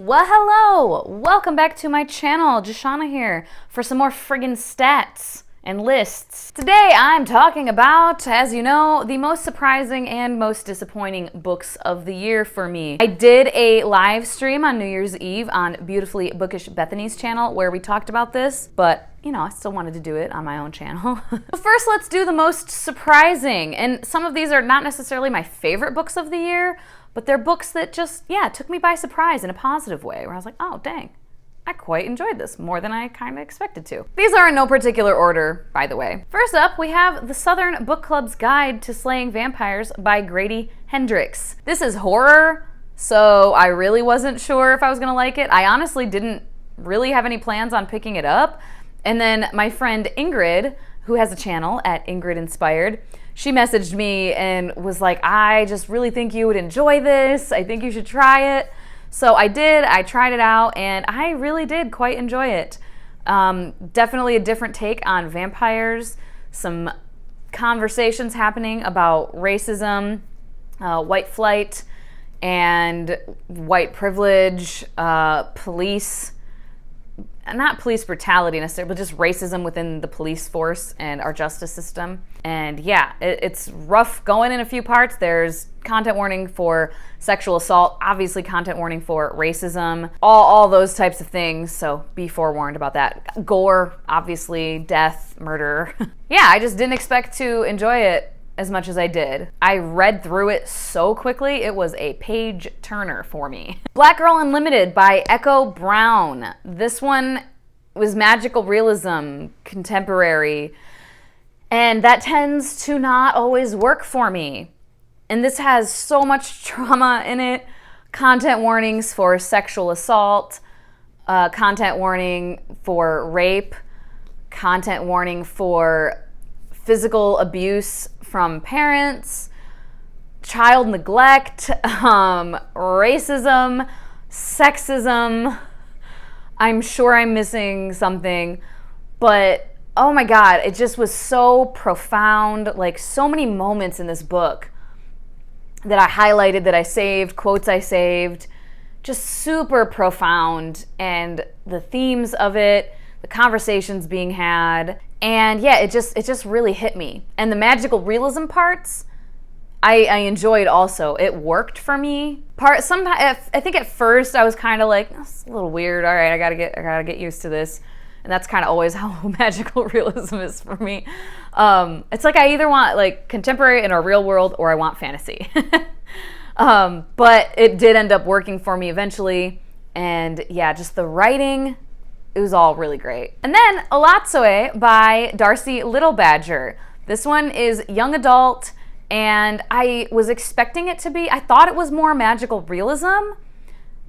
Well, hello! Welcome back to my channel. Jashana here for some more friggin' stats and lists. Today I'm talking about, as you know, the most surprising and most disappointing books of the year for me. I did a live stream on New Year's Eve on Beautifully Bookish Bethany's channel where we talked about this, but you know, I still wanted to do it on my own channel. But first, let's do the most surprising. And some of these are not necessarily my favorite books of the year, but they're books that just, took me by surprise in a positive way, where I was like, oh, dang, I quite enjoyed this more than I kind of expected to. These are in no particular order, by the way. First up, we have The Southern Book Club's Guide to Slaying Vampires by Grady Hendrix. This is horror, so I really wasn't sure if I was gonna like it. I honestly didn't really have any plans on picking it up. And then my friend Ingrid, who has a channel at Ingrid Inspired, she messaged me and was like, I just really think you would enjoy this. I think you should try it. So I did, I tried it out, and I really did quite enjoy it. Definitely a different take on vampires, some conversations happening about racism, white flight, and white privilege, police, not police brutality necessarily, but just racism within the police force and our justice system. And yeah, it's rough going in a few parts. There's content warning for sexual assault, obviously content warning for racism, all those types of things, so be forewarned about that. Gore, obviously, death, murder. Yeah, I just didn't expect to enjoy it as much as I did. I read through it so quickly, it was a page turner for me. Black Girl Unlimited by Echo Brown. This one was magical realism, contemporary, and that tends to not always work for me. And this has so much trauma in it. Content warnings for sexual assault, content warning for rape, content warning for physical abuse from parents, child neglect, racism, sexism. I'm sure I'm missing something, but oh my God, it just was so profound. Like, so many moments in this book that I highlighted, that I saved, quotes I saved, just super profound. And the themes of it, the conversations being had, and yeah, it just really hit me. And the magical realism parts, I enjoyed also. It worked for me. I think at first I was kind of like, that's a little weird. All right, I gotta get used to this. And that's kind of always how magical realism is for me. It's like I either want like contemporary in a real world or I want fantasy. But it did end up working for me eventually. And yeah, just the writing, it was all really great. And then Elatsoe by Darcy Littlebadger. This one is young adult, and I was expecting it to be, I thought it was more magical realism,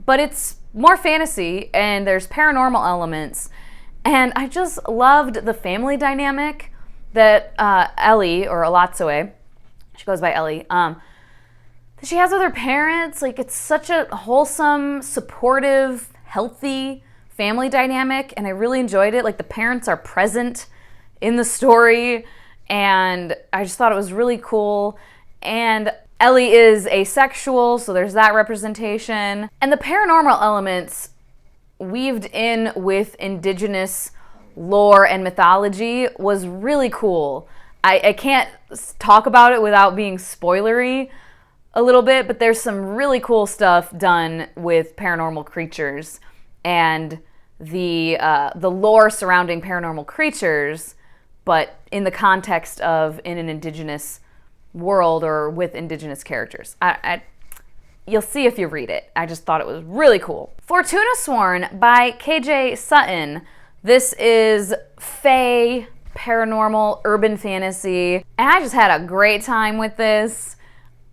but it's more fantasy and there's paranormal elements. And I just loved the family dynamic that Ellie, or Elatsoe, she goes by Ellie, she has with her parents. Like, it's such a wholesome, supportive, healthy family dynamic, and I really enjoyed it. Like, the parents are present in the story, and I just thought it was really cool. And Ellie is asexual, so there's that representation. And the paranormal elements weaved in with indigenous lore and mythology was really cool. I can't talk about it without being spoilery a little bit, but there's some really cool stuff done with paranormal creatures and the lore surrounding paranormal creatures, but in the context of in an indigenous world or with indigenous characters. You'll see if you read it. I just thought it was really cool. Fortuna Sworn by KJ Sutton. This is fae, paranormal, urban fantasy, and I just had a great time with this.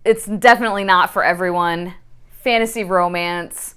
It's definitely not for everyone. Fantasy romance,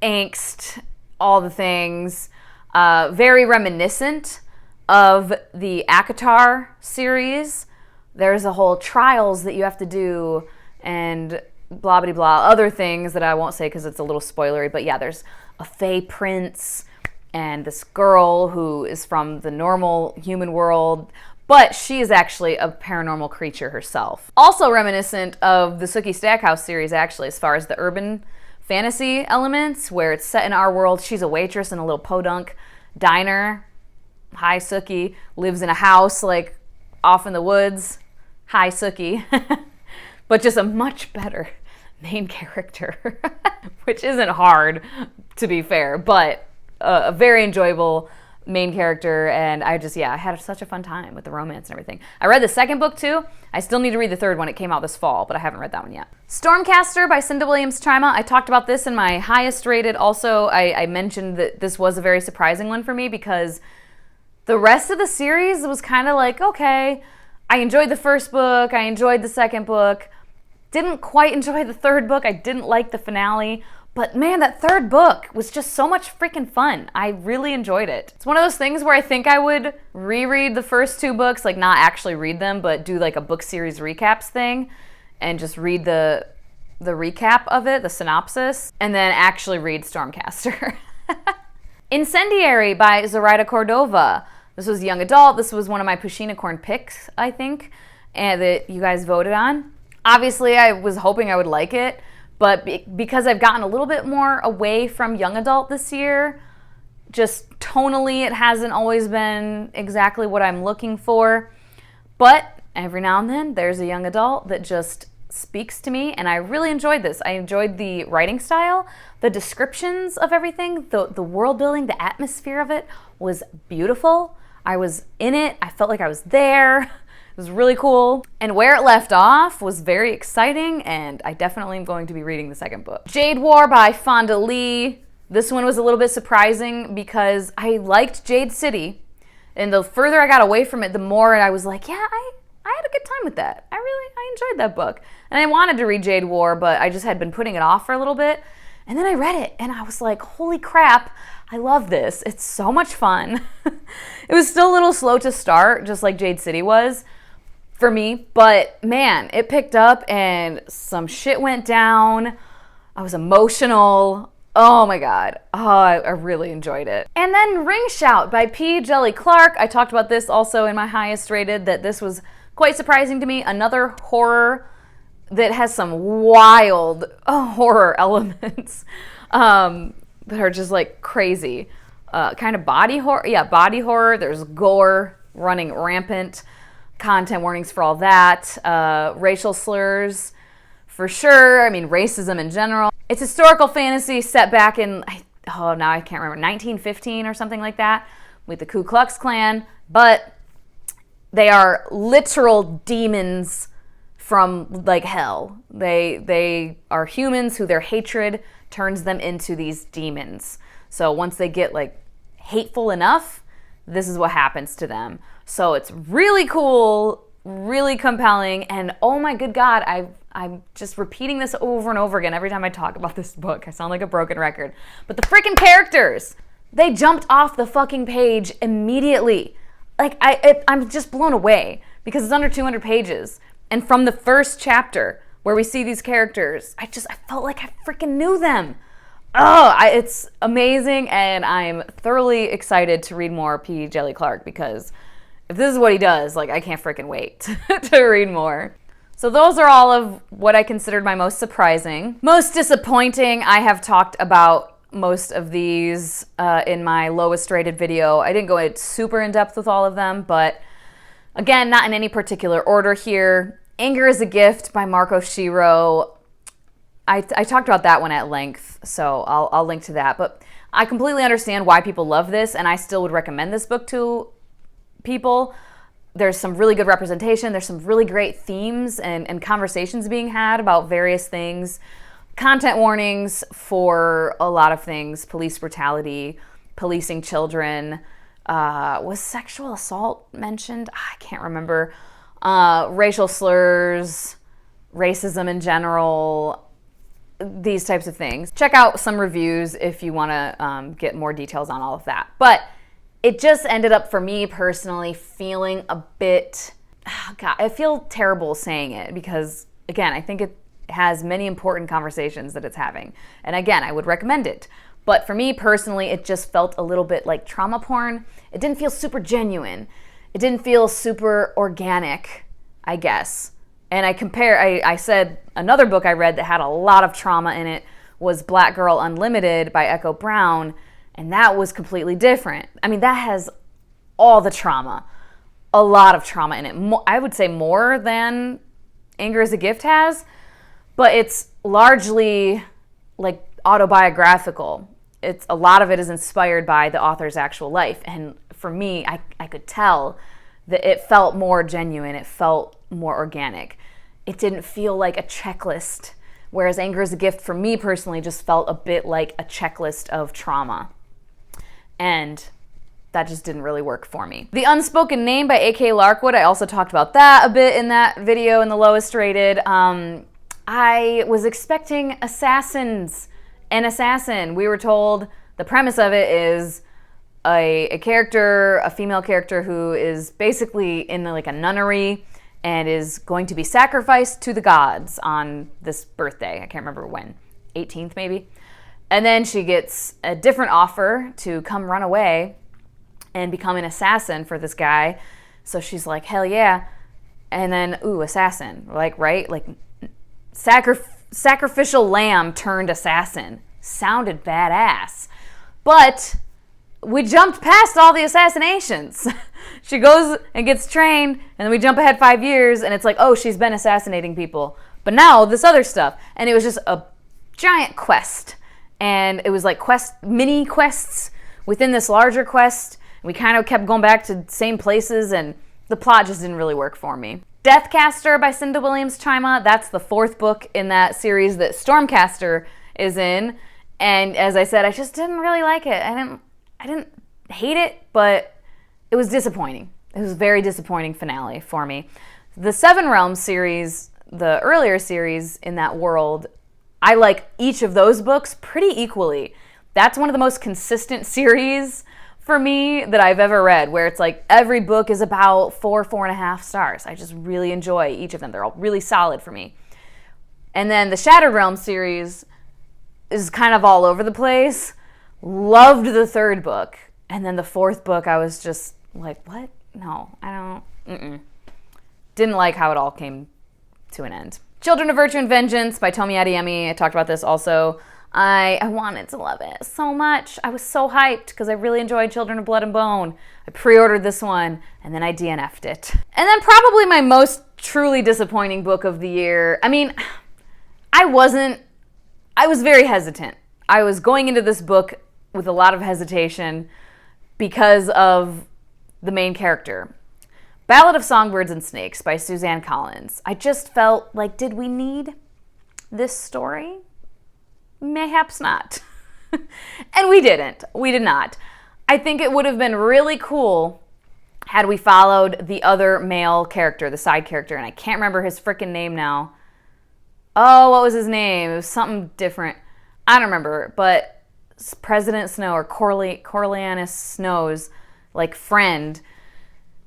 angst, all the things. Very reminiscent of the ACOTAR series. There's a whole trials that you have to do and blah, blah, blah, other things that I won't say because it's a little spoilery. But yeah, there's a fae prince and this girl who is from the normal human world, but she is actually a paranormal creature herself. Also reminiscent of the Sookie Stackhouse series, actually, as far as the urban fantasy elements where it's set in our world. She's a waitress in a little podunk diner. Hi, Sookie. Lives in a house like off in the woods. Hi, Sookie. But just a much better main character, which isn't hard, to be fair, but a very enjoyable main character, and I had such a fun time with the romance and everything. I read the second book too. I still need to read the third one. It came out this fall, but I haven't read that one yet. Stormcaster by Cinda Williams-Chima. I talked about this in my highest rated. Also, I mentioned that this was a very surprising one for me because the rest of the series was kind of like, okay, I enjoyed the first book, I enjoyed the second book, didn't quite enjoy the third book, I didn't like the finale, but man, that third book was just so much freaking fun. I really enjoyed it. It's one of those things where I think I would reread the first two books, like not actually read them, but do like a book series recaps thing and just read the recap of it, the synopsis, and then actually read Stormcaster. Incendiary by Zoraida Cordova. This was young adult. This was one of my Pushina Corn picks, I think, and that you guys voted on. Obviously, I was hoping I would like it, but because I've gotten a little bit more away from young adult this year, just tonally, it hasn't always been exactly what I'm looking for. But every now and then, there's a young adult that just speaks to me, and I really enjoyed this. I enjoyed the writing style, the descriptions of everything, the world building, the atmosphere of it was beautiful. I was in it. I felt like I was there. It was really cool. And where it left off was very exciting, and I definitely am going to be reading the second book. Jade War by Fonda Lee. This one was a little bit surprising because I liked Jade City, and the further I got away from it, the more I was like, yeah, I had a good time with that. I enjoyed that book. And I wanted to read Jade War, but I just had been putting it off for a little bit. And then I read it, and I was like, holy crap, I love this. It's so much fun. It was still a little slow to start, just like Jade City was for me. But man, it picked up, and some shit went down. I was emotional. Oh my God. Oh, I really enjoyed it. And then Ring Shout by P. Djeli Clark. I talked about this also in my highest rated, that this was quite surprising to me. Another horror that has some wild horror elements that are just like crazy. Kind of body horror. Yeah, body horror. There's gore running rampant. Content warnings for all that. Racial slurs for sure. I mean, racism in general. It's historical fantasy set back in, now I can't remember, 1915 or something like that, with the Ku Klux Klan. But they are literal demons from like hell. They are humans who their hatred turns them into these demons. So once they get like hateful enough, this is what happens to them. So it's really cool, really compelling, and oh my good God, I'm just repeating this over and over again every time I talk about this book. I sound like a broken record. But the freaking characters, they jumped off the fucking page immediately. Like I'm just blown away because it's under 200 pages. And from the first chapter where we see these characters, I felt like I freaking knew them. It's amazing, and I'm thoroughly excited to read more P. Djeli Clark because if this is what he does, like I can't freaking wait to read more. So those are all of what I considered my most surprising. Most disappointing, I have talked about most of these in my lowest rated video. I didn't go super in depth with all of them, but again, not in any particular order here. Anger is a Gift by Marco Shiro. I talked about that one at length, so I'll link to that. But I completely understand why people love this, and I still would recommend this book to people. There's some really good representation. There's some really great themes and conversations being had about various things. Content warnings for a lot of things. Police brutality, policing children. Was sexual assault mentioned? I can't remember. Racial slurs, racism in general, these types of things. Check out some reviews if you want to get more details on all of that. But it just ended up for me personally feeling a bit, God, I feel terrible saying it because, again, I think it has many important conversations that it's having. And again, I would recommend it. But for me personally, it just felt a little bit like trauma porn. It didn't feel super genuine. It didn't feel super organic, I guess. And I said another book I read that had a lot of trauma in it was Black Girl Unlimited by Echo Brown, and that was completely different. I mean, that has all the trauma, a lot of trauma in it. I would say more than Anger is a Gift has, but it's largely like autobiographical. A lot of it is inspired by the author's actual life. And for me, I could tell that it felt more genuine. It felt more organic. It didn't feel like a checklist, whereas Anger is a Gift for me personally just felt a bit like a checklist of trauma. And that just didn't really work for me. The Unspoken Name by A.K. Larkwood, I also talked about that a bit in that video in the lowest rated. I was expecting assassins. An assassin. We were told the premise of it is a character, a female character who is basically in like a nunnery and is going to be sacrificed to the gods on this birthday. I can't remember when, 18th maybe. And then she gets a different offer to come run away and become an assassin for this guy. So she's like, hell yeah. And then, ooh, assassin. Like, right? Like, sacrificial lamb turned assassin. Sounded badass. But we jumped past all the assassinations. She goes and gets trained, and then we jump ahead 5 years, and it's like, oh, she's been assassinating people. But now, this other stuff. And it was just a giant quest. And it was like mini quests within this larger quest. We kind of kept going back to same places, and the plot just didn't really work for me. Deathcaster by Cinda Williams Chima, that's the 4th book in that series that Stormcaster is in. And as I said, I just didn't really like it. I didn't hate it, but it was disappointing. It was a very disappointing finale for me. The Seven Realms series, the earlier series in that world, I like each of those books pretty equally. That's one of the most consistent series for me that I've ever read, where it's like every book is about 4.5 stars. I just really enjoy each of them. They're all really solid for me. And then the Shattered Realms series is kind of all over the place. Loved the 3rd book. And then the 4th book, I was just like, what? No, I don't. Didn't like how it all came to an end. Children of Virtue and Vengeance by Tomi Adeyemi. I talked about this also. I wanted to love it so much. I was so hyped because I really enjoyed Children of Blood and Bone. I pre-ordered this one, and then I DNF'd it. And then probably my most truly disappointing book of the year. I mean, I was very hesitant. I was going into this book with a lot of hesitation because of the main character. Ballad of Songbirds and Snakes by Suzanne Collins. I just felt like, did we need this story? Mayhaps not. And we didn't. We did not. I think it would have been really cool had we followed the other male character, the side character, and I can't remember his frickin' name now. Oh, what was his name? It was something different. I don't remember, but President Snow or Coriolanus Snow's like friend.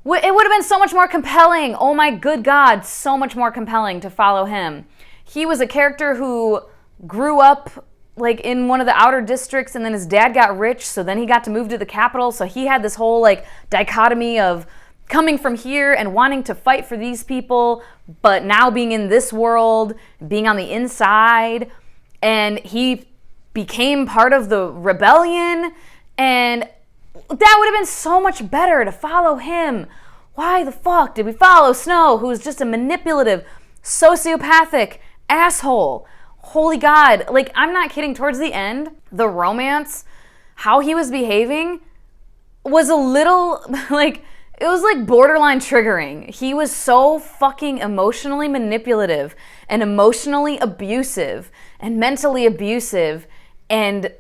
It would have been so much more compelling. Oh my good God, so much more compelling to follow him. He was a character who grew up like in one of the outer districts, and then his dad got rich, so then he got to move to the capital. So he had this whole like dichotomy of coming from here and wanting to fight for these people, but now being in this world, being on the inside, and he became part of the rebellion, and that would have been so much better to follow him. Why the fuck did we follow Snow, who is just a manipulative, sociopathic asshole? Holy God. Like, I'm not kidding. Towards the end, the romance, how he was behaving was a little, like, it was like borderline triggering. He was so fucking emotionally manipulative and emotionally abusive and mentally abusive and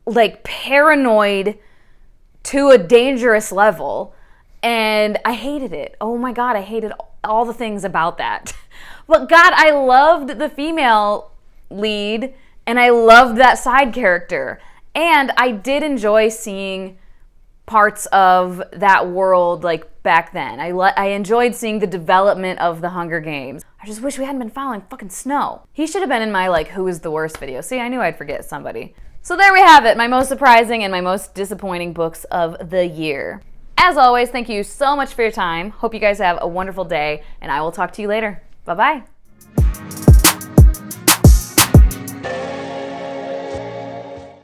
like paranoid to a dangerous level. And I hated it. Oh my God, I hated all the things about that. But God, I loved the female lead and I loved that side character. And I did enjoy seeing parts of that world like back then. I enjoyed seeing the development of the Hunger Games. I just wish we hadn't been following fucking Snow. He should have been in my like who is the worst video. See, I knew I'd forget somebody. So there we have it, my most surprising and my most disappointing books of the year. As always, thank you so much for your time. Hope you guys have a wonderful day, and I will talk to you later. Bye-bye.